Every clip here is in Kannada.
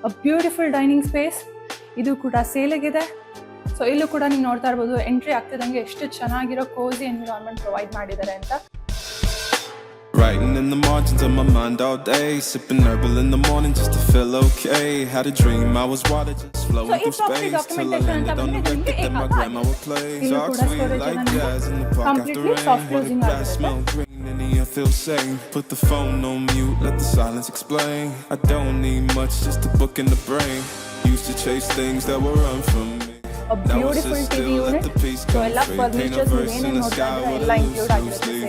ಅ ಬ್ಯೂಟಿಫುಲ್ ಡೈನಿಂಗ್ ಸ್ಪೇಸ್. ಇದು ಕೂಡ ಸೇಲಿಗಿದೆ. ಸೊ ಇಲ್ಲೂ ಕೂಡ ನೀವು ನೋಡ್ತಾ ಇರ್ಬೋದು, ಎಂಟ್ರಿ ಆಗ್ತಿದಂಗೆ ಎಷ್ಟು ಚೆನ್ನಾಗಿರೋ ಕೋಸಿ ಎನ್ವಿರಾನ್ಮೆಂಟ್ ಪ್ರೊವೈಡ್ ಮಾಡಿದ್ದಾರೆ ಅಂತ. Writing in the margins of my mind all day, sipping herbal in the morning just to feel okay. Had a dream I was water just flowing through space till I landed on the record that my grandma would play. Talk sweet like jazz in the park after rain. What if that smell green and the air feels sane? Put the phone on mute, let the silence explain. I don't need much, just a book in the brain. Used to chase things that were run from me. A beautiful TV unit. So ಎಲ್ಲ ಫರ್ನಿಚರ್ಸ್ ಏನೇನು ನೋಡ್ತಾ ಇದ್ರೆ ಎಲ್ಲ ಇನ್ಕ್ಲೂಡ್ ಆಗಿರುತ್ತೆ.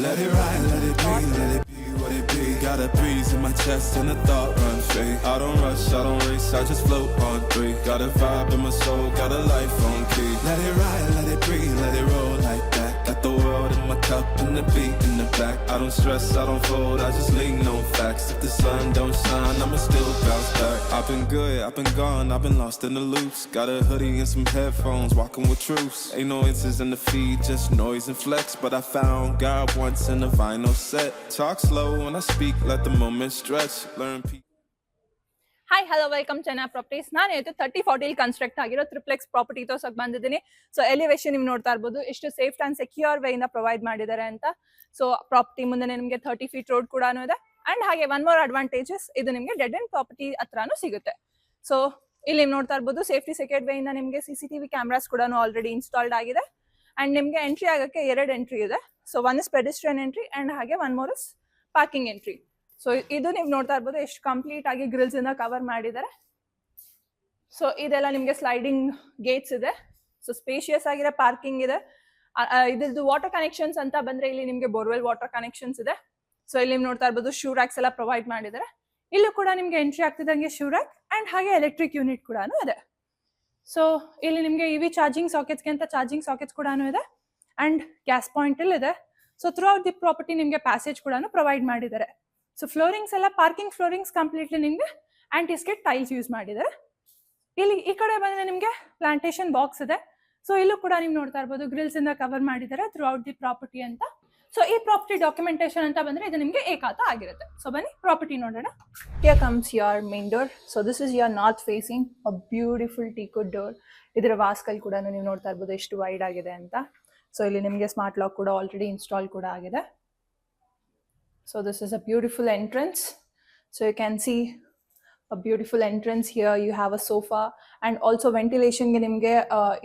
Let it ride, let it be, let it be what it be. Got a breeze in my chest and a thought run free. I don't rush, I don't race, I just float on three. Got a vibe in my soul, got a life on key. Let it ride, let it breathe, let it roll like that. Got the world in my cup and the beat in the back. I don't stress, I don't fold, I just lean on facts. If the sun don't shine, I'ma still bounce back. I've been good, I've been gone, I've been lost in the loops. Got a hoodie and some headphones, walking with truths. Ain't no answers in the feed, just noise and flex. But I found God once in a vinyl set. Talk slow when I speak, let the moment stretch. Learn people. Hi hello welcome Chennai properties. ನಾನು ಇವತ್ತು 3040 ಕನ್ಸ್ಟ್ರಕ್ಟ್ ಆಗಿರೋ ಟ್ರಿಪ್ಲೆಕ್ಸ್ ಪ್ರಾಪರ್ಟಿ ತೋರ್ಸಕ್ ಬಂದಿದ್ದೀನಿ. ಸೊ ಎಲಿವೇಶನ್ ನೀವು ನೋಡ್ತಾ ಇರ್ಬೋದು, ಎಷ್ಟು ಸೇಫ್ ಅಂಡ್ ಸೆಕ್ಯೂರ್ ವೇ ಇಂದ ಪ್ರೊವೈಡ್ ಮಾಡಿದ್ದಾರೆ ಅಂತ. ಸೊ ಪ್ರಾಪರ್ಟಿ ಮುಂದೆ ನಿಮಗೆ 30 ಫೀಟ್ ರೋಡ್ ಕೂಡ ಇದೆ. ಅಂಡ್ ಹಾಗೆ ಒನ್ ಮೋರ್ ಅಡ್ವಾಂಟೇಜಸ್, ಇದು ನಿಮಗೆ ಡೆಡ್ ಅಂಡ್ ಪ್ರಾಪರ್ಟಿ ಹತ್ರನೂ ಸಿಗುತ್ತೆ. ಸೊ ಇಲ್ಲಿ ನೀವು ನೋಡ್ತಾ ಇರ್ಬೋದು, ಸೇಫ್ಟಿ ಸೆಕ್ಯೂರ್ ವೇ ಇಂದ ನಿಮಗೆ CCTV ಕ್ಯಾಮ್ರಾಸ್ ಕೂಡ ಆಲ್ರೆಡಿ ಇನ್ಸ್ಟಾಲ್ಡ್ ಆಗಿದೆ. ಅಂಡ್ ನಿಮಗೆ ಎಂಟ್ರಿ ಆಗಕ್ಕೆ 2 ಎಂಟ್ರಿ ಇದೆ. So one is pedestrian entry and ಹಾಗೆ one more is parking entry. So ಇದು ನೀವು ನೋಡ್ತಾ ಇರ್ಬೋದು, ಎಷ್ಟು ಕಂಪ್ಲೀಟ್ ಆಗಿ ಗ್ರಿಲ್ಸ್ ಇಂದ ಕವರ್ ಮಾಡಿದ್ದಾರೆ. ಸೊ ಇದೆಲ್ಲ ನಿಮಗೆ ಸ್ಲೈಡಿಂಗ್ ಗೇಟ್ಸ್ ಇದೆ. ಸೊ ಸ್ಪೇಷಿಯಸ್ ಆಗಿರೋ ಪಾರ್ಕಿಂಗ್ ಇದೆ. ಇದ್ರದ್ದು ವಾಟರ್ ಕನೆಕ್ಷನ್ಸ್ ಅಂತ ಬಂದ್ರೆ ಇಲ್ಲಿ ನಿಮಗೆ ಬೋರ್ವೆಲ್ ವಾಟರ್ ಕನೆಕ್ಷನ್ಸ್ ಇದೆ. ಸೊ ಇಲ್ಲಿ ನೀವು ನೋಡ್ತಾ ಇರ್ಬೋದು, ಶೂ ರ್ಯಾಕ್ಸ್ ಎಲ್ಲ ಪ್ರೊವೈಡ್ ಮಾಡಿದ್ದಾರೆ. ಇಲ್ಲೂ ಕೂಡ ನಿಮ್ಗೆ ಎಂಟ್ರಿ ಆಗ್ತಿದ್ದಂಗೆ ಶೂ ರ್ಯಾಕ್ ಅಂಡ್ ಹಾಗೆ ಎಲೆಕ್ಟ್ರಿಕ್ ಯೂನಿಟ್ ಕೂಡ ಇದೆ. ಸೊ ಇಲ್ಲಿ ನಿಮಗೆ EV ಚಾರ್ಜಿಂಗ್ ಸಾಕೆಟ್ಸ್ಗೆ ಅಂತ ಚಾರ್ಜಿಂಗ್ ಸಾಕೆಟ್ಸ್ ಕೂಡ ಇದೆ ಅಂಡ್ ಗ್ಯಾಸ್ ಪಾಯಿಂಟ್ ಇದೆ. So through out the property ನಿಮಗೆ ಪ್ಯಾಸೇಜ್ ಕೂಡ ಪ್ರೊವೈಡ್ ಮಾಡಿದ್ದಾರೆ. ಸೊ ಫ್ಲೋರಿಂಗ್ಸ್ ಎಲ್ಲ ಪಾರ್ಕಿಂಗ್ ಫ್ಲೋರಿಂಗ್ಸ್ ಕಂಪ್ಲೀಟ್ಲಿ ನಿಮಗೆ ಆಂಟಿಸ್ಕೇಟ್ ಟೈಲ್ಸ್ ಯೂಸ್ ಮಾಡಿದ್ದಾರೆ. ಇಲ್ಲಿ ಈ ಕಡೆ ಬಂದ್ರೆ ನಿಮಗೆ ಪ್ಲಾಂಟೇಶನ್ ಬಾಕ್ಸ್ ಇದೆ. ಸೊ ಇಲ್ಲೂ ಕೂಡ ನೀವು ನೋಡ್ತಾ ಇರ್ಬೋದು, ಗ್ರಿಲ್ಸ್ ಇಂದ ಕವರ್ ಮಾಡಿದ್ದಾರೆ ಥ್ರೂ ಔಟ್ ದಿ ಪ್ರಾಪರ್ಟಿ ಅಂತ. ಸೊ ಈ ಪ್ರಾಪರ್ಟಿ ಡಾಕ್ಯುಮೆಂಟೇಶನ್ ಅಂತ ಬಂದ್ರೆ ಇದು ನಿಮಗೆ ಏಕಾತ ಆಗಿರುತ್ತೆ. ಸೊ ಬನ್ನಿ ಪ್ರಾಪರ್ಟಿ ನೋಡೋಣ. Here comes your main door. So this is your north facing, a beautiful ಟೀಕುಡ್ door. ಇದರ ವಾಸ್ಕಲ್ ಕೂಡ ನೀವು ನೋಡ್ತಾ ಇರ್ಬೋದು ಎಷ್ಟು ವೈಡ್ ಆಗಿದೆ ಅಂತ. ಸೊ ಇಲ್ಲಿ ನಿಮಗೆ ಸ್ಮಾರ್ಟ್ ಲಾಕ್ ಕೂಡ ಆಲ್ರೆಡಿ ಇನ್ಸ್ಟಾಲ್ ಕೂಡ ಆಗಿದೆ. So this is a beautiful entrance. So you can see a beautiful entrance here. You have a sofa and also ventilation ಗೆ ನಿಮಗೆ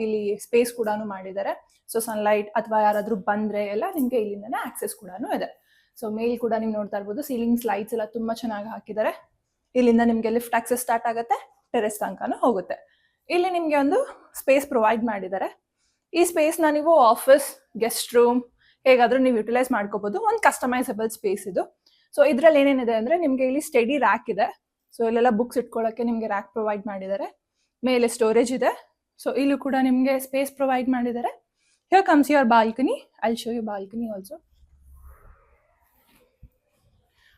ಇಲ್ಲಿ ಸ್ಪೇಸ್ ಕೂಡ ಮಾಡಿದ್ದಾರೆ. ಸೊ ಸನ್ಲೈಟ್ ಅಥವಾ ಯಾರಾದ್ರೂ ಬಂದ್ರೆ ಎಲ್ಲ ನಿಮಗೆ ಇಲ್ಲಿಂದನೇ ಆಕ್ಸೆಸ್ ಕೂಡ ಇದೆ. ಸೊ ಮೇಲ್ ಕೂಡ ನೀವು ನೋಡ್ತಾ ಇರ್ಬೋದು, ಸೀಲಿಂಗ್ಸ್ ಲೈಟ್ಸ್ ಎಲ್ಲ ತುಂಬಾ ಚೆನ್ನಾಗಿ ಹಾಕಿದ್ದಾರೆ. ಇಲ್ಲಿಂದ ನಿಮಗೆ ಲಿಫ್ಟ್ ಆಕ್ಸೆಸ್ ಸ್ಟಾರ್ಟ್ ಆಗುತ್ತೆ, ಟೆರೆಸ್ ತನಕನೂ ಹೋಗುತ್ತೆ. ಇಲ್ಲಿ ನಿಮಗೆ ಒಂದು ಸ್ಪೇಸ್ ಪ್ರೊವೈಡ್ ಮಾಡಿದ್ದಾರೆ. ಈ ಸ್ಪೇಸ್ ನ ನೀವು ಆಫೀಸ್, ಗೆಸ್ಟ್ ರೂಮ್ ಹೇಗಾದ್ರೂ ನೀವು ಯುಟಿಲೈಸ್ ಮಾಡ್ಕೋಬಹುದು. ಒಂದು ಕಸ್ಟಮೈಸಬಲ್ ಸ್ಪೇಸ್ ಇದು. ಸೊ ಇದ್ರಲ್ಲಿ ಏನೇನಿದೆ ಅಂದ್ರೆ ನಿಮ್ಗೆ ಇಲ್ಲಿ ಸ್ಟಡಿ ರ್ಯಾಕ್ ಇದೆ. ಸೊ ಇಲ್ಲೆಲ್ಲ ಬುಕ್ಸ್ ಇಟ್ಕೊಳ್ಳೋಕೆ ನಿಮ್ಗೆ ರ್ಯಾಕ್ ಪ್ರೊವೈಡ್ ಮಾಡಿದ್ದಾರೆ. ಮೇಲೆ ಸ್ಟೋರೇಜ್ ಇದೆ. ಸೊ ಇಲ್ಲೂ ಕೂಡ ನಿಮ್ಗೆ ಸ್ಪೇಸ್ ಪ್ರೊವೈಡ್ ಮಾಡಿದ್ದಾರೆ. Here comes your balcony. I show you balcony also.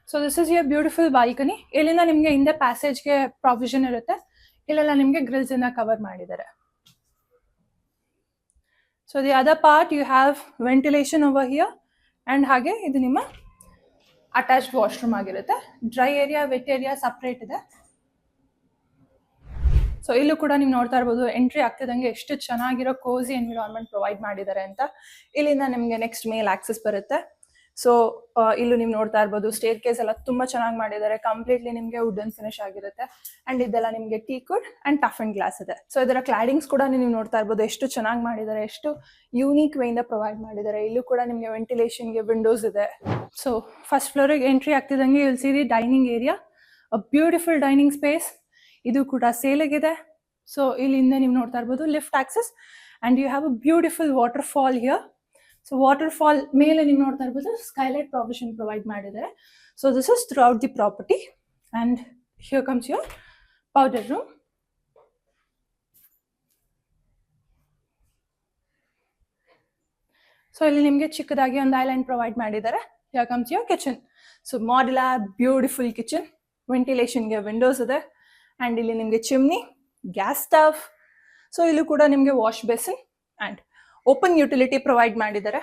So this is your beautiful balcony. ಇಲ್ಲಿಂದ ನಿಮ್ಗೆ ಹಿಂದೆ ಪ್ಯಾಸೇಜ್ಗೆ ಪ್ರಾವಿಷನ್ ಇರುತ್ತೆ. ಇಲ್ಲೆಲ್ಲ ನಿಮ್ಗೆ ಗ್ರಿಲ್ಸ್ ಇಂದ ಕವರ್ ಮಾಡಿದ್ದಾರೆ. So the other part you have ventilation over here and ಹಾಗೆ ಇದು ನಿಮ್ಮ ಅಟ್ಯಾಚ್ಡ್ ವಾಶ್ರೂಮ್ ಆಗಿರುತ್ತೆ. Dry area, wet area separate ಇದೆ. ಸೊ ಇಲ್ಲೂ ಕೂಡ ನೀವು ನೋಡ್ತಾ ಇರ್ಬೋದು, ಎಂಟ್ರಿ ಆಗ್ತಿದಂಗೆ ಎಷ್ಟು ಚೆನ್ನಾಗಿರೋ ಕೋಸಿ ಎನ್ವಿರಾನ್ಮೆಂಟ್ ಪ್ರೊವೈಡ್ ಮಾಡಿದ್ದಾರೆ ಅಂತ. ಇಲ್ಲಿಂದ ನಿಮಗೆ ನೆಕ್ಸ್ಟ್ ಮೇಲ್ ಆಕ್ಸೆಸ್ ಬರುತ್ತೆ. ಸೊ ಇಲ್ಲೂ ನೀವು ನೋಡ್ತಾ ಇರ್ಬೋದು, ಸ್ಟೇರ್ ಕೇಸ್ ಎಲ್ಲ ತುಂಬಾ ಚೆನ್ನಾಗಿ ಮಾಡಿದ್ದಾರೆ. ಕಂಪ್ಲೀಟ್ಲಿ ನಿಮಗೆ ವುಡನ್ ಫಿನಿಶ್ ಆಗಿರುತ್ತೆ. ಅಂಡ್ ಇದೆಲ್ಲ ನಿಮಗೆ teakwood and tough and glass ಇದೆ. ಸೊ ಇದರ ಕ್ಲಾಡಿಂಗ್ಸ್ ಕೂಡ ನೀವು ನೋಡ್ತಾ ಇರ್ಬೋದು, ಎಷ್ಟು ಚೆನ್ನಾಗಿ ಮಾಡಿದ್ದಾರೆ, ಎಷ್ಟು ಯೂನಿಕ್ ವೇ ಇಂದ ಪ್ರೊವೈಡ್ ಮಾಡಿದ್ದಾರೆ. ಇಲ್ಲೂ ಕೂಡ ನಿಮಗೆ ವೆಂಟಿಲೇಷನ್ಗೆ ವಿಂಡೋಸ್ ಇದೆ. ಸೊ ಫಸ್ಟ್ ಫ್ಲೋರಿಗೆ ಎಂಟ್ರಿ ಆಗ್ತಿದಂಗೆ ಇಲ್ಲಿ see the dining area, a beautiful dining space. ಇದು ಕೂಡ ಸೇಲಿಗಿದೆ. ಸೊ ಇಲ್ಲಿಂದ ನೀವು ನೋಡ್ತಾ ಇರ್ಬೋದು lift access and you have a beautiful waterfall here. So waterfall ಮೇಲೆ ನೀವು ನೋಡ್ತಾ ಇರ್ಬೋದು ಸ್ಕೈಲೈಟ್ ಪ್ರಾವಿಷನ್ ಪ್ರೊವೈಡ್ ಮಾಡಿದ್ದಾರೆ. So this is throughout the property and here comes your powder room. So ಇಲ್ಲಿ ನಿಮಗೆ ಚಿಕ್ಕದಾಗಿ ಒಂದು ಐಲ್ಯಾಂಡ್ ಪ್ರೊವೈಡ್ ಮಾಡಿದ್ದಾರೆ. Here comes your kitchen. So modular beautiful kitchen, ವೆಂಟಿಲೇಷನ್ಗೆ ವಿಂಡೋಸ್ ಇದೆ ಅಂಡ್ ಇಲ್ಲಿ ನಿಮಗೆ ಚಿಮ್ನಿ, ಗ್ಯಾಸ್ ಸ್ಟವ್. ಸೊ ಇಲ್ಲೂ ಕೂಡ ನಿಮಗೆ wash basin and open utility provide ಮಾಡಿದ್ದಾರೆ.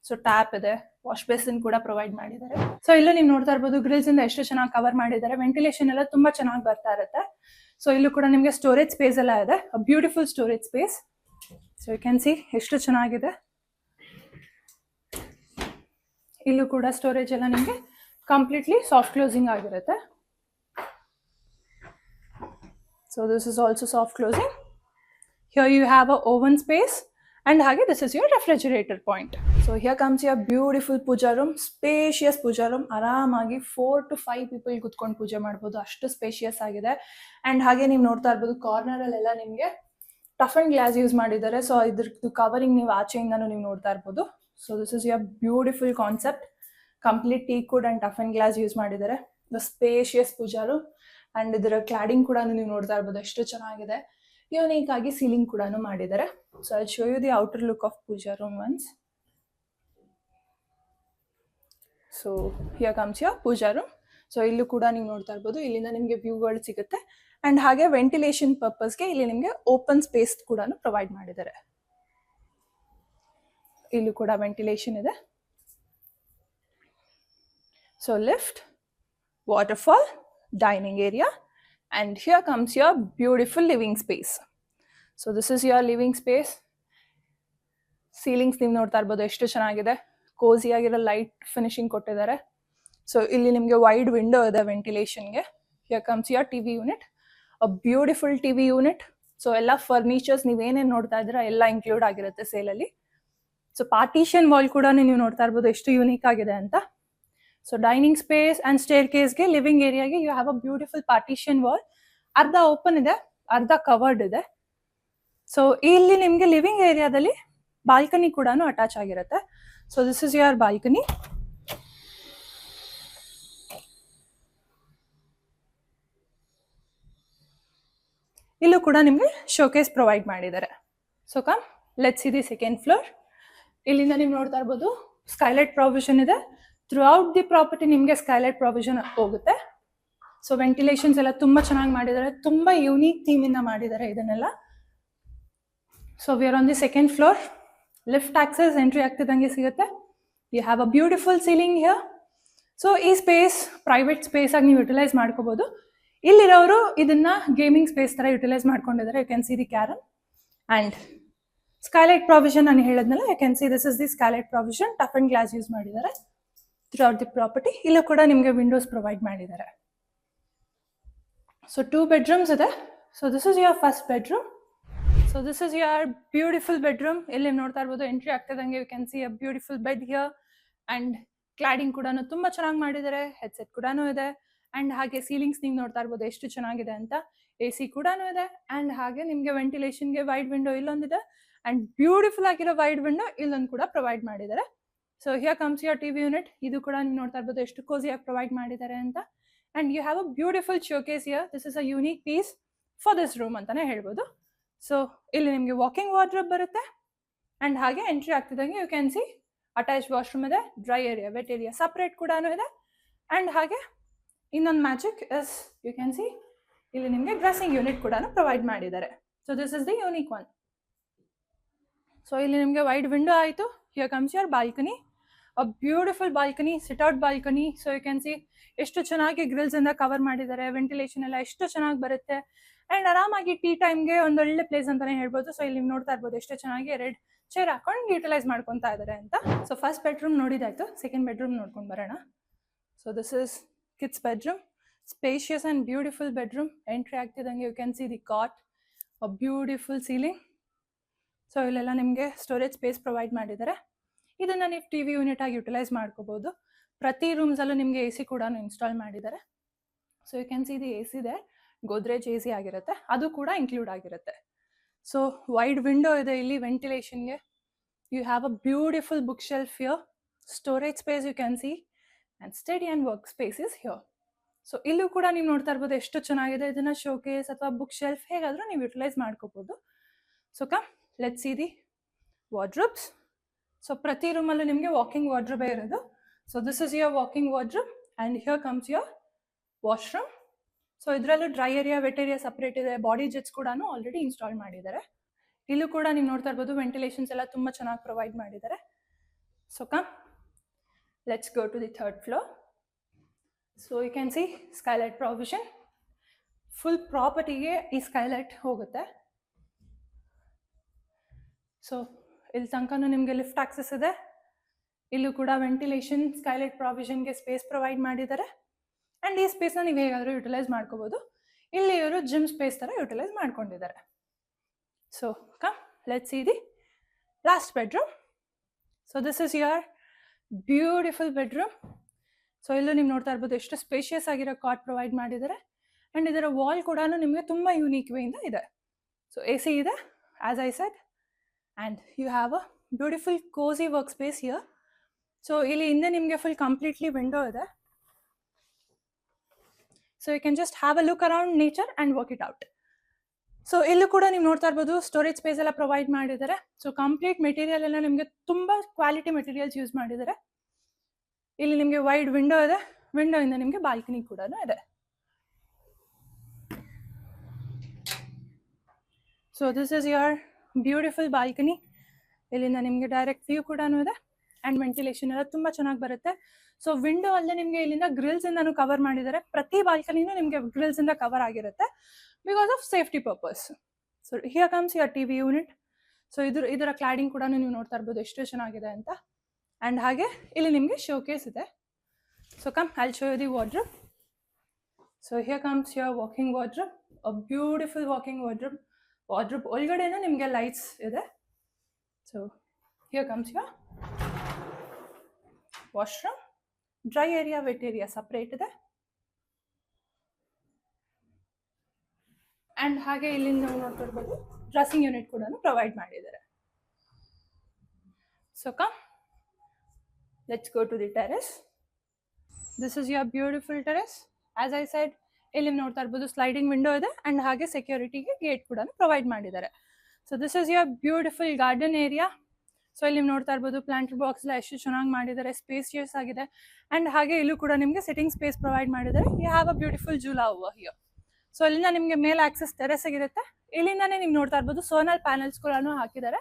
ಸೊ ಟ್ಯಾಪ್ ಇದೆ, ವಾಶ್ ಬೇಸಿನ್ ಕೂಡ ಪ್ರೊವೈಡ್ ಮಾಡಿದ್ದಾರೆ. ಸೊ ಇಲ್ಲೂ ನೀವು ನೋಡ್ತಾ ಇರ್ಬೋದು ಗ್ರಿಲ್ಸ್ ಇಂದ ಎಷ್ಟು ಚೆನ್ನಾಗಿ ಕವರ್ ಮಾಡಿದ್ದಾರೆ. ವೆಂಟಿಲೇಷನ್ ಎಲ್ಲ ತುಂಬಾ ಚೆನ್ನಾಗಿ ಬರ್ತಾ ಇರುತ್ತೆ. ಸೊ ಇಲ್ಲೂ ಕೂಡ ನಿಮಗೆ ಸ್ಟೋರೇಜ್ ಸ್ಪೇಸ್ ಎಲ್ಲ ಇದೆ, beautiful storage space. So you can see ಎಷ್ಟು ಚೆನ್ನಾಗಿದೆ. ಇಲ್ಲೂ ಕೂಡ ಸ್ಟೋರೇಜ್ ಎಲ್ಲ ನಿಮಗೆ ಕಂಪ್ಲೀಟ್ಲಿ ಸಾಫ್ಟ್ ಕ್ಲೋಸಿಂಗ್ ಆಗಿರುತ್ತೆ. So this is also soft closing. Here you have a oven space and hage this is your refrigerator point. So here comes your beautiful puja room, spacious puja room. ಆರಾಮಾಗಿ 4 to 5 people ಕುತ್ಕೊಂಡು ಪೂಜೆ ಮಾಡಬಹುದು, ಅಷ್ಟು ಸ್ಪೇಷಿಯಸ್ ಆಗಿದೆ. ಅಂಡ್ ಹಾಗೆ ನೀವು ನೋಡ್ತಾ ಇರ್ಬೋದು ಕಾರ್ನರ್ ಅಲ್ಲೆಲ್ಲ ನಿಮಗೆ ಟಫ್ ಅಂಡ್ ಗ್ಲಾಸ್ ಯೂಸ್ ಮಾಡಿದ್ದಾರೆ. ಸೊ ಇದ್ರದ್ದು ಕವರಿಂಗ್ ನೀವು ಆಚೆಯಿಂದನೂ ನೀವು ನೋಡ್ತಾ ಇರ್ಬೋದು. So this is your beautiful concept, complete teak wood and tough and glass use ಮಾಡಿದ್ದಾರೆ. The spacious pooja room. And ಇದರ ಕ್ಲಾಡಿಂಗ್ ಕೂಡ ನೀವು ನೋಡ್ತಾ ಇರ್ಬೋದು ಎಷ್ಟು ಚೆನ್ನಾಗಿದೆ. ಯೂನಿಕ್ ಆಗಿ ಸೀಲಿಂಗ್ ಕೂಡ ಮಾಡಿದ್ದಾರೆ. So I show you the outer look of pooja room once. So here comes your pooja room. So ಇಲ್ಲೂ ಕೂಡ ನೀವು ನೋಡ್ತಾ ಇರ್ಬೋದು, ಇಲ್ಲಿಂದ ನಿಮಗೆ ವ್ಯೂಗಳು ಸಿಗುತ್ತೆ. ಅಂಡ್ ಹಾಗೆ ವೆಂಟಿಲೇಷನ್ ಪರ್ಪಸ್ಗೆ ಇಲ್ಲಿ ನಿಮಗೆ ಓಪನ್ ಸ್ಪೇಸ್ ಕೂಡ ಪ್ರೊವೈಡ್ ಮಾಡಿದ್ದಾರೆ. ಇಲ್ಲೂ ಕೂಡ ವೆಂಟಿಲೇಷನ್ ಇದೆ. So lift, waterfall, dining area. And here comes your beautiful living space. So this is your living space. Ceilings ನೀವು ನೋಡ್ತಾ ಇರ್ಬೋದು ಎಷ್ಟು ಚೆನ್ನಾಗಿದೆ, ಕೋಸಿ ಆಗಿರೋ ಲೈಟ್ ಫಿನಿಶಿಂಗ್ ಕೊಟ್ಟಿದ್ದಾರೆ. ಸೊ ಇಲ್ಲಿ ನಿಮಗೆ ವೈಡ್ ವಿಂಡೋ ಇದೆ ವೆಂಟಿಲೇಷನ್ಗೆ. Here comes your TV unit, a beautiful TV unit. So ಎಲ್ಲ ಫರ್ನಿಚರ್ಸ್ ನೀವೇನೇನು ನೋಡ್ತಾ ಇದ್ದೀರಾ ಎಲ್ಲ ಇನ್ಕ್ಲೂಡ್ ಆಗಿರುತ್ತೆ ಸೇಲಲ್ಲಿ. ಸೊ ಪಾರ್ಟಿಷನ್ ವಾಲ್ ಕೂಡ ನೀವು ನೋಡ್ತಾ ಇರ್ಬೋದು ಎಷ್ಟು ಯೂನಿಕ್ ಆಗಿದೆ ಅಂತ. So dining space and stair ಕೇಸ್ಗೆ, ಲಿವಿಂಗ್ ಏರಿಯಾಗೆ you have a beautiful partition wall. ಅರ್ಧ ಓಪನ್ ಇದೆ, ಅರ್ಧ ಕವರ್ಡ್ ಇದೆ. ಸೊ ಇಲ್ಲಿ ನಿಮಗೆ ಲಿವಿಂಗ್ ಏರಿಯಾದಲ್ಲಿ ಬಾಲ್ಕನಿ ಕೂಡ ಅಟ್ಯಾಚ್ ಆಗಿರುತ್ತೆ. So this is your balcony. ಇಲ್ಲೂ ಕೂಡ ನಿಮಗೆ ಶೋಕೇಸ್ ಪ್ರೊವೈಡ್ ಮಾಡಿದ್ದಾರೆ. So come let's see the second floor. ಇಲ್ಲಿಂದ ನೀವು ನೋಡ್ತಾ ಇರ್ಬೋದು ಸ್ಕೈಲೈಟ್ ಪ್ರಾವಿಷನ್ ಇದೆ. ಥ್ರೂ ಔಟ್ ದಿ ಪ್ರಾಪರ್ಟಿ ನಿಮಗೆ ಸ್ಕೈಲೈಟ್ ಪ್ರಾವಿಷನ್ ಹೋಗುತ್ತೆ. ಸೊ ವೆಂಟಿಲೇಷನ್ಸ್ ಎಲ್ಲ ತುಂಬಾ ಚೆನ್ನಾಗಿ ಮಾಡಿದ್ದಾರೆ, ತುಂಬಾ ಯೂನಿಕ್ ಥೀಮ್ ಇಂದ ಮಾಡಿದ್ದಾರೆ ಇದನ್ನೆಲ್ಲ. So we are on the second floor. Lift access entry ಆಗ್ತಿದ್ದಂಗೆ ಸಿಗುತ್ತೆ. You have a beautiful ceiling here. So ಈ ಸ್ಪೇಸ್ ಪ್ರೈವೇಟ್ ಸ್ಪೇಸ್ ಆಗಿ ನೀವು ಯುಟಿಲೈಸ್ ಮಾಡ್ಕೋಬಹುದು. ಇಲ್ಲಿರೋರು ಇದನ್ನ ಗೇಮಿಂಗ್ ಸ್ಪೇಸ್ ತರ ಯುಟಿಲೈಸ್ ಮಾಡ್ಕೊಂಡಿದ್ದಾರೆ. ಯು ಕ್ಯಾನ್ ಸಿ ದಿ ಕ್ಯಾರನ್ ಅಂಡ್ ಸ್ಕೈಲೈಟ್ ಪ್ರಾವಿಷನ್. ನಾನು ಹೇಳಿದ್ನಲ್ಲ, you can see this is the skylight provision. Tough and glass use ಮಾಡಿದ್ದಾರೆ ಥ್ರೂ ಔಟ್ ದಿ ಪ್ರಾಪರ್ಟಿ. ಇಲ್ಲೂ ಕೂಡ ನಿಮಗೆ ವಿಂಡೋಸ್ ಪ್ರೊವೈಡ್ ಮಾಡಿದ್ದಾರೆ. ಸೊ 2 bedrooms ಇದೆ. So this is your first bedroom. So this is your beautiful bedroom. ಇಲ್ಲಿ ನೋಡ್ತಾ ಇರ್ಬೋದು ಎಂಟ್ರಿ ಆಗ್ತಿದ್ದಂಗೆ you can see a beautiful bed here. And cladding ಕೂಡ ತುಂಬಾ ಚೆನ್ನಾಗಿ ಮಾಡಿದ್ದಾರೆ. ಹೆಡ್ಸೆಟ್ ಕೂಡ ಇದೆ. ಅಂಡ್ ಹಾಗೆ ಸೀಲಿಂಗ್ಸ್ ನೀವು ನೋಡ್ತಾ ಇರ್ಬೋದು ಎಷ್ಟು ಚೆನ್ನಾಗಿದೆ ಅಂತ. AC ಕೂಡ ಇದೆ. ಅಂಡ್ ಹಾಗೆ ನಿಮಗೆ ವೆಂಟಿಲೇಷನ್ಗೆ ವೈಡ್ ವಿಂಡೋ ಇಲ್ಲೊಂದಿದೆ. ಅಂಡ್ ಬ್ಯೂಟಿಫುಲ್ ಆಗಿರೋ ವೈಡ್ ವಿಂಡೋ ಇಲ್ಲೊಂದು ಕೂಡ ಪ್ರೊವೈಡ್ ಮಾಡಿದ್ದಾರೆ. So here comes your TV unit. ಇದು ಕೂಡ ನೀವು ನೋಡ್ತಾ ಇರ್ಬೋದು ಎಷ್ಟು ಕೋಸಿಯಾಗಿ ಪ್ರೊವೈಡ್ ಮಾಡಿದ್ದಾರೆ ಅಂತ. And you have a beautiful showcase here. This is a unique piece for this room ಅಂತಾನೆ ಹೇಳ್ಬೋದು. ಸೊ ಇಲ್ಲಿ ನಿಮಗೆ ವಾಕಿಂಗ್ ವಾರ್ಡ್ರೋಬ್ ಬರುತ್ತೆ. ಅಂಡ್ ಹಾಗೆ ಎಂಟ್ರಿ ಆಗ್ತಿದ್ದಂಗೆ you can see attach washroom ಇದೆ, dry area, wet area separate ಕೂಡ ಇದೆ. ಅಂಡ್ ಹಾಗೆ ಇನ್ನೊಂದು magic is you can see ಇಲ್ಲಿ ನಿಮಗೆ ಡ್ರೆಸ್ಸಿಂಗ್ ಯೂನಿಟ್ ಕೂಡ ಪ್ರೊವೈಡ್ ಮಾಡಿದ್ದಾರೆ. So this is the unique one. So ಇಲ್ಲಿ ನಿಮಗೆ ವೈಡ್ ವಿಂಡೋ ಆಯಿತು. Here comes your balcony, a beautiful balcony, sit out balcony. So you can see ಎಷ್ಟು ಚೆನ್ನಾಗಿ ಗ್ರಿಲ್ಸ್ ಇಂದ ಕವರ್ ಮಾಡಿದ್ದಾರೆ. ವೆಂಟಿಲೇಷನ್ ಎಲ್ಲ ಎಷ್ಟು ಚೆನ್ನಾಗಿ ಬರುತ್ತೆ. ಅಂಡ್ ಆರಾಮಾಗಿ ಟೀ ಟೈಮ್ಗೆ ಒಂದೊಳ್ಳೆ ಪ್ಲೇಸ್ ಅಂತಾನೆ ಹೇಳ್ಬೋದು. ಸೊ ಇಲ್ಲಿ ನೋಡ್ತಾ ಇರ್ಬೋದು ಎಷ್ಟು ಚೆನ್ನಾಗಿ 2 ಚೇರ್ ಹಾಕೊಂಡು ಯುಟಿಲೈಸ್ ಮಾಡ್ಕೊತಾ ಇದ್ದಾರೆ ಅಂತ. ಸೊ ಫಸ್ಟ್ ಬೆಡ್ರೂಮ್ ನೋಡಿದಾಯ್ತು, ಸೆಕೆಂಡ್ ಬೆಡ್ರೂಮ್ ನೋಡ್ಕೊಂಡು ಬರೋಣ. So this is kids bedroom, spacious and beautiful bedroom. Entry ಆಗ್ತಿದ್ದಂಗೆ you can see the cot, a beautiful ceiling. So ಇಲ್ಲೆಲ್ಲ ನಿಮಗೆ ಸ್ಟೋರೇಜ್ ಸ್ಪೇಸ್ ಪ್ರೊವೈಡ್ ಮಾಡಿದ್ದಾರೆ. ಇದನ್ನ ನೀವು ಟಿವಿ ಯೂನಿಟ್ ಆಗಿ ಯುಟಿಲೈಸ್ ಮಾಡ್ಕೋಬಹುದು. ಪ್ರತಿ ರೂಮ್ಸಲ್ಲೂ ನಿಮಗೆ AC ಕೂಡ ಇನ್ಸ್ಟಾಲ್ ಮಾಡಿದ್ದಾರೆ. So you can see the AC ಇದೆ, ಗೋದ್ರೇಜ್ AC ಆಗಿರುತ್ತೆ, ಅದು ಕೂಡ ಇನ್ಕ್ಲೂಡ್ ಆಗಿರುತ್ತೆ. ಸೊ ವೈಡ್ ವಿಂಡೋ ಇದೆ ಇಲ್ಲಿ ವೆಂಟಿಲೇಷನ್ಗೆ. You have a beautiful book shelf here, storage space you can see, and study and work space is here. So ಇಲ್ಲೂ ಕೂಡ ನೀವು ನೋಡ್ತಾ ಇರ್ಬೋದು ಎಷ್ಟು ಚೆನ್ನಾಗಿದೆ. ಇದನ್ನ ಶೋಕೇಸ್ ಅಥವಾ ಬುಕ್ ಶೆಲ್ಫ್ ಹೇಗಾದರೂ ನೀವು ಯುಟಿಲೈಸ್ ಮಾಡ್ಕೋಬಹುದು. So come let's see the wardrobes. So ಪ್ರತಿ ರೂಮಲ್ಲೂ ನಿಮಗೆ ವಾಕಿಂಗ್ ವಾರ್ಡ್ರೋಬೇ ಇರೋದು. So this is your walking wardrobe and here comes your washroom. So ಇದರಲ್ಲೂ dry area, wet area separate ಇದೆ. ಬಾಡಿ ಜೆಟ್ಸ್ ಕೂಡ ಆಲ್ರೆಡಿ ಇನ್ಸ್ಟಾಲ್ ಮಾಡಿದ್ದಾರೆ. ಇಲ್ಲೂ ಕೂಡ ನೀವು ನೋಡ್ತಾ ಇರ್ಬೋದು ವೆಂಟಿಲೇಷನ್ಸ್ ಎಲ್ಲ ತುಂಬ ಚೆನ್ನಾಗಿ ಪ್ರೊವೈಡ್ ಮಾಡಿದ್ದಾರೆ. So come let's go to the third floor. So you can see skylight provision. Full property ಗೆ ಈ skylight ಹೋಗುತ್ತೆ. ಸೊ ಇಲ್ಲಿ ತನಕನೂ ನಿಮಗೆ ಲಿಫ್ಟ್ ಆಕ್ಸೆಸ್ ಇದೆ. ಇಲ್ಲೂ ಕೂಡ ವೆಂಟಿಲೇಷನ್, ಸ್ಕೈಲೈಟ್ ಪ್ರಾವಿಷನ್ಗೆ ಸ್ಪೇಸ್ ಪ್ರೊವೈಡ್ ಮಾಡಿದ್ದಾರೆ. ಆ್ಯಂಡ್ ಈ ಸ್ಪೇಸ್ನ ನೀವು ಹೇಗಾದರೂ ಯುಟಿಲೈಸ್ ಮಾಡ್ಕೋಬೋದು. ಇಲ್ಲಿ ಇವರು ಜಿಮ್ ಸ್ಪೇಸ್ ಥರ ಯುಟಿಲೈಸ್ ಮಾಡ್ಕೊಂಡಿದ್ದಾರೆ. So come let's see the last bedroom. So this is your beautiful bedroom. So ಇಲ್ಲೂ ನೀವು ನೋಡ್ತಾ ಇರ್ಬೋದು ಎಷ್ಟು ಸ್ಪೇಷಿಯಸ್ ಆಗಿರೋ ಕಾಟ್ ಪ್ರೊವೈಡ್ ಮಾಡಿದ್ದಾರೆ. ಆ್ಯಂಡ್ ಇದರ ವಾಲ್ ಕೂಡ ನಿಮಗೆ ತುಂಬ ಯೂನಿಕ್ ವೇಯಿಂದ ಇದೆ. ಸೊ AC ಇದೆ, as I said. And you have a beautiful cosy work space here. So ಇಲ್ಲಿ ಹಿಂದೆ ನಿಮಗೆ ಫುಲ್ ಕಂಪ್ಲೀಟ್ಲಿ ವಿಂಡೋ ಇದೆ. So you can just have a look around nature and work it out. So ಇಲ್ಲೂ ಕೂಡ ನೀವು ನೋಡ್ತಾ ಇರ್ಬೋದು ಸ್ಟೋರೇಜ್ ಸ್ಪೇಸ್ ಎಲ್ಲ ಪ್ರೊವೈಡ್ ಮಾಡಿದ್ದಾರೆ. ಸೊ ಕಂಪ್ಲೀಟ್ ಮೆಟೀರಿಯಲ್ ಎಲ್ಲ ನಿಮಗೆ ತುಂಬ ಕ್ವಾಲಿಟಿ ಮೆಟೀರಿಯಲ್ಸ್ ಯೂಸ್ ಮಾಡಿದ್ದಾರೆ. ಇಲ್ಲಿ ನಿಮಗೆ ವೈಡ್ ವಿಂಡೋ ಇದೆ. ವಿಂಡೋಯಿಂದ ನಿಮಗೆ ಬಾಲ್ಕನಿ ಕೂಡ ಇದೆ. So this is your beautiful balcony. ಇಲ್ಲಿಂದ ನಿಮಗೆ ಡೈರೆಕ್ಟ್ ವ್ಯೂ ಕೂಡ ಇದೆ. ಆ್ಯಂಡ್ ವೆಂಟಿಲೇಷನ್ ಎಲ್ಲ ತುಂಬ ಚೆನ್ನಾಗಿ ಬರುತ್ತೆ. ಸೊ ವಿಂಡೋ ಅಲ್ಲದೆ ನಿಮಗೆ ಇಲ್ಲಿಂದ ಗ್ರಿಲ್ಸಿಂದನೂ ಕವರ್ ಮಾಡಿದ್ದಾರೆ. ಪ್ರತಿ ಬಾಲ್ಕನಿನೂ ನಿಮಗೆ ಗ್ರಿಲ್ಸಿಂದ ಕವರ್ ಆಗಿರುತ್ತೆ because of safety purpose. So here comes your TV unit. So ಇದರ ಕ್ಲಾಡಿಂಗ್ ಕೂಡ ನೀವು ನೋಡ್ತಾ ಇರ್ಬೋದು ಎಷ್ಟು ಚೆನ್ನಾಗಿದೆ ಅಂತ. ಆ್ಯಂಡ್ ಹಾಗೆ ಇಲ್ಲಿ ನಿಮಗೆ ಶೋಕೇಸ್ ಇದೆ. So come I'll show you the wardrobe. So here comes your walking wardrobe. A beautiful walking wardrobe. Wardrobe ಒಳಗಡೆನೂ ನಿಮಗೆ ಲೈಟ್ಸ್ ಇದೆ. So here comes your washroom. Dry area, wet area separate ಇದೆ. ಆ್ಯಂಡ್ ಹಾಗೆ ಇಲ್ಲಿ ನಾವು ನೋಡ್ತಾ ಇರ್ಬೋದು ಡ್ರೆಸ್ಸಿಂಗ್ ಯೂನಿಟ್ ಕೂಡ ಪ್ರೊವೈಡ್ ಮಾಡಿದ್ದಾರೆ. So come let's go to the terrace. This is your beautiful terrace. As I said ಇಲ್ಲಿ ನೋಡ್ತಾ ಇರ್ಬೋದು ಸ್ಲೈಡಿಂಗ್ ವಿಂಡೋ ಇದೆ. ಆ್ಯಂಡ್ ಹಾಗೆ ಸೆಕ್ಯೂರಿಟಿಗೆ ಗೇಟ್ ಕೂಡ ಪ್ರೊವೈಡ್ ಮಾಡಿದ್ದಾರೆ. So this is your beautiful garden area. So ಇಲ್ಲಿ ನೀವು ನೋಡ್ತಾ ಇರ್ಬೋದು ಪ್ಲಾಂಟ್ ಬಾಕ್ಸ್ ಎಲ್ಲ ಎಷ್ಟು ಚೆನ್ನಾಗಿ ಮಾಡಿದ್ದಾರೆ, ಸ್ಪೇಸಿಯಸ್ ಆಗಿದೆ. ಆ್ಯಂಡ್ ಹಾಗೆ ಇಲ್ಲೂ ಕೂಡ ನಿಮಗೆ ಸಿಟ್ಟಿಂಗ್ ಸ್ಪೇಸ್ ಪ್ರೊವೈಡ್ ಮಾಡಿದ್ದಾರೆ. You have a beautiful jhula over here. So ಇಲ್ಲಿಂದ ನಿಮಗೆ ಮೇಲ್ ಆಕ್ಸೆಸ್ ಟೆರೆಸ್ಗಿರುತ್ತೆ. ಇಲ್ಲಿಂದಾನೇ ನೀವು ನೋಡ್ತಾ ಇರ್ಬೋದು ಸೋಲಾರ್ ಪ್ಯಾನಲ್ಸ್ ಕೂಡ ಹಾಕಿದ್ದಾರೆ.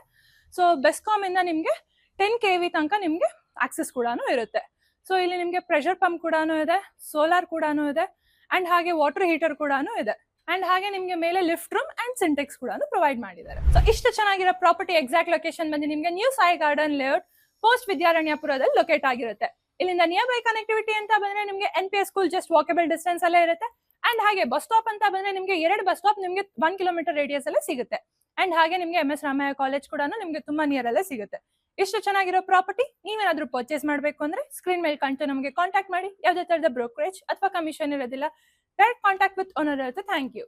ಸೊ ಬೆಸ್ಕಾಮ್ ಇಂದ ನಿಮಗೆ 10 kV ತನಕ ನಿಮಗೆ ಆಕ್ಸೆಸ್ ಕೂಡ ಇರುತ್ತೆ. ಸೊ ಇಲ್ಲಿ ನಿಮಗೆ ಪ್ರೆಷರ್ ಪಂಪ್ ಕೂಡ ಇದೆ, ಸೋಲಾರ್ ಕೂಡ ಇದೆ. ಆ್ಯಂಡ್ ಹಾಗೆ ವಾಟರ್ ಹೀಟರ್ ಕೂಡ ಇದೆ. ಆ್ಯಂಡ್ ಹಾಗೆ ನಿಮಗೆ ಮೇಲೆ ಲಿಫ್ಟ್ ರೂಮ್ ಆ್ಯಂಡ್ ಸಿಂಟೆಕ್ಸ್ ಕೂಡ ಪ್ರೊವೈಡ್ ಮಾಡಿದ್ದಾರೆ. ಸೊ ಇಷ್ಟು ಚೆನ್ನಾಗಿರೋ ಪ್ರಾಪರ್ಟಿ ಎಕ್ಸಾಕ್ಟ್ ಲೊಕೇಶನ್ ಬಂದು ನಿಮಗೆ new Sai garden layout, post ವಿದ್ಯಾರಣ್ಯಪುರದಲ್ಲಿ ಲೊಕೇಟ್ ಆಗಿರುತ್ತೆ. ಇಲ್ಲಿಂದ ನಿಯರ್ ಬೈ ಕನೆಕ್ಟಿವಿಟಿ ಅಂತ ಬಂದ್ರೆ ನಿಮಗೆ NPS school just walkable distance ಅಲ್ಲೇ ಇರುತ್ತೆ. ಆ್ಯಂಡ್ ಹಾಗೆ ಬಸ್ ಸ್ಟಾಪ್ ಅಂತ ಬಂದ್ರೆ ನಿಮಗೆ 2 ಬಸ್ ಸ್ಟಾಪ್ ನಿಮಗೆ 1 ಕಿಲೋಮೀಟರ್ ರೇಡಿಯಸ್ ಅಲ್ಲೇ ಸಿಗುತ್ತೆ. ಆ್ಯಂಡ್ ಹಾಗೆ ನಿಮಗೆ MS ರಾಮಯ್ಯ ಕಾಲೇಜ್ ಕೂಡ ನಿಮಗೆ ತುಂಬಾ ನಿಯರ್ ಅಲ್ಲೇ ಸಿಗುತ್ತೆ. ಇಷ್ಟು ಚೆನ್ನಾಗಿರೋ ಪ್ರಾಪರ್ಟಿ ನೀವೇನಾದ್ರೂ ಪರ್ಚೇಸ್ ಮಾಡಬೇಕು ಅಂದ್ರೆ ಸ್ಕ್ರೀನ್ ಮೇಲೆ ಕಂಟು ನಮಗೆ ಕಾಂಟ್ಯಾಕ್ಟ್ ಮಾಡಿ. ಯಾವುದೇ ತರದ ಬ್ರೋಕರೇಜ್ ಅಥವಾ ಕಮಿಷನ್ ಇರೋದಿಲ್ಲ. ಡೈರೆಕ್ಟ್ ಕಾಂಟ್ಯಾಕ್ಟ್ ವಿತ್ ಓನರ್ ಇರುತ್ತೆ. Thank you.